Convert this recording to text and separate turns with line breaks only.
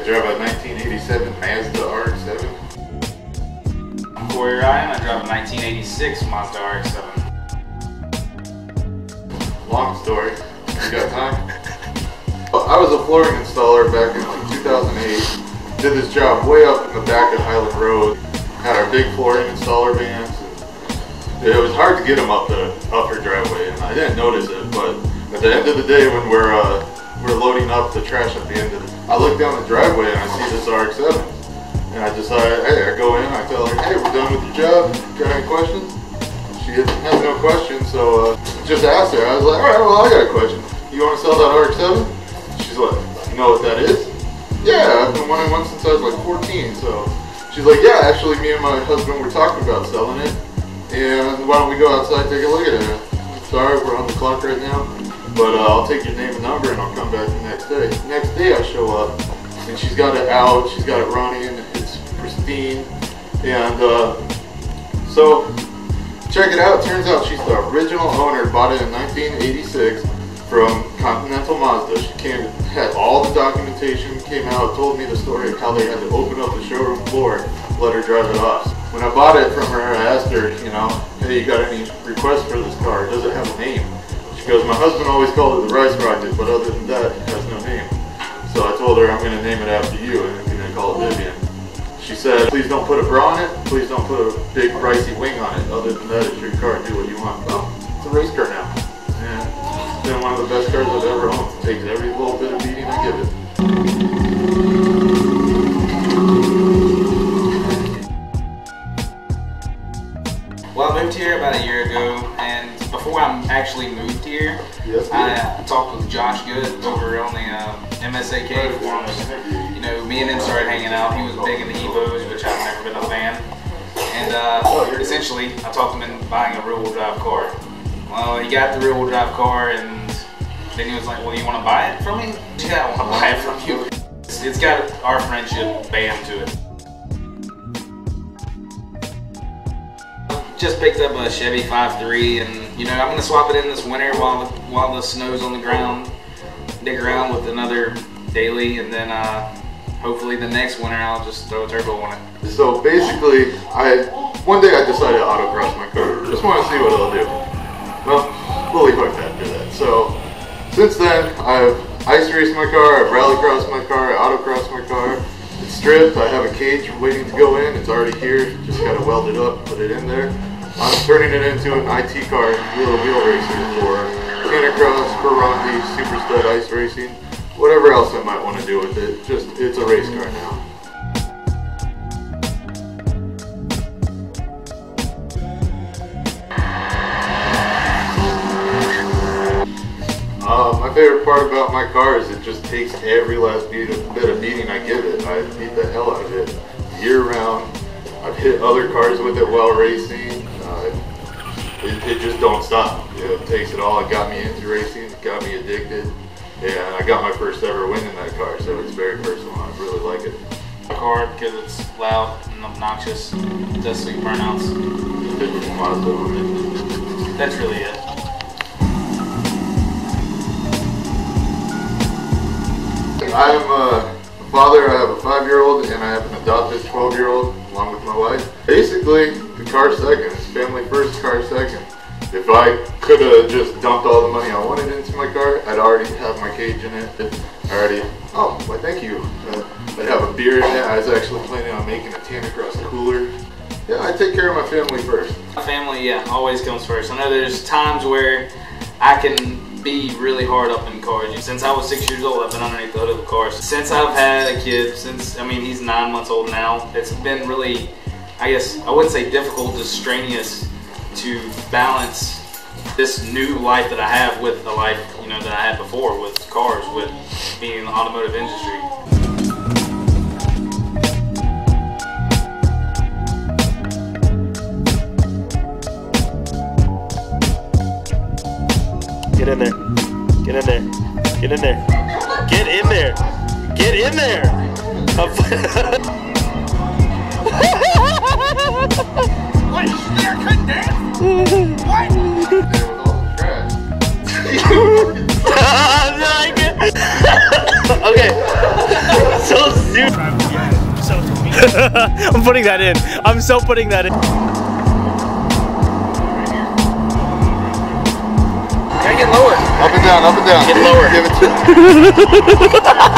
drive a 1987 Mazda RX-7.
Corey Ryan, I drive a 1986 Mazda RX-7.
Long story. You got time? I was a flooring installer back in 2008. Did this job way up in the back of Highland Road. Had our big flooring installer vans. It was hard to get them up her driveway, and I didn't notice it. But at the end of the day, when we're loading up the trash at the end of it, I look down the driveway and I see this RX-7, and I decide, hey, I go in, I tell her, hey, we're done with your job. Got any questions? She has no questions, so just asked her. I was like, all right, well, I got a question. You want to sell that RX-7? She's like, you know what that is? Yeah, I've been wanting one since I was like 14. So she's like, yeah, actually, me and my husband were talking about selling it. And why don't we go outside and take a look at it? Sorry, we're on the clock right now, but I'll take your name and number and I'll come back the next day. The next day I show up and she's got it out, she's got it running, it's pristine. And so check it out, turns out she's the original owner, bought it in 1986 from Continental Mazda. She had all the documentation, came out, told me the story of how they had to open up the showroom floor, let her drive it off. When I bought it from her, I asked her, you know, hey, you got any requests for this car? Does it have a name? She goes, my husband always called it the Rice Rocket, but other than that, it has no name. So I told her I'm going to name it after you, and I'm going to call it Vivian. She said, please don't put a bra on it, please don't put a big ricey wing on it. Other than that, it's your car, do what you want. Well, it's a race car now. And it's been one of the best cars I've ever owned. It takes every little bit of beating I give it.
Well, I moved here about a year ago, and before I actually moved here, I talked with Josh Good over on the MSAK forums. You know, me and him started hanging out. He was big into Evos, which I've never been a fan. And essentially, I talked him into buying a rear-wheel drive car. Well, he got the rear-wheel drive car, and then he was like, well, you want to buy it from me? Yeah, I want to buy it from you. It's got our friendship band to it. Just picked up a Chevy 5.3, and you know, I'm gonna swap it in this winter while the snow's on the ground. Dig around with another daily, and then hopefully the next winter I'll just throw a turbo on it. So basically, one day I decided to autocross my car. Just want to see what it'll do. Well, fully hooked after that. So since then, I've ice raced my car, I've rallycrossed my car, I autocrossed my car. It's stripped. I have a cage waiting to go in. It's already here. Just gotta weld it up, put it in there. I'm turning it into an IT car wheel racer for Canicross, Ferrandi, Super Stud Ice Racing, whatever else I might want to do with it. Just, it's a race car now. My favorite part about my car is it just takes every last bit of beating I give it. I beat the hell out of it year round. I've hit other cars with it while racing. It just don't stop. It takes it all. It got me into racing. It got me addicted. And I got my first ever win in that car, so it's very personal. I really like it. My car, because it's loud and obnoxious, it does sweet burnouts. That's really it.
I'm a father. I have a 5-year-old and I have an adopted 12-year-old along with my wife. Basically, the car second. It's family first, car second. If I could have just dumped all the money I wanted into my car, I'd already have my cage in it. Oh, why thank you. I'd have a beer in it. I was actually planning on making a Canicross cooler. Yeah, I take care of my family first.
My family, yeah, always comes first. I know there's times where I can be really hard up in cars. Since I was 6 years old, I've been underneath the hood of a car. Since I've had a kid, he's 9 months old now, it's been really, I guess, I wouldn't say difficult, just strenuous to balance this new life that I have with the life, you know, that I had before with cars, with being in the automotive industry.
Get in there. Get in there. Get in there. Get in there. Get in there.
What? There couldn't dance? What?
There with all the trash.
Okay. So serious. I'm putting that in. I'm so putting that in.
Gotta get lower.
Up and down, up and down.
Get lower.
Give it to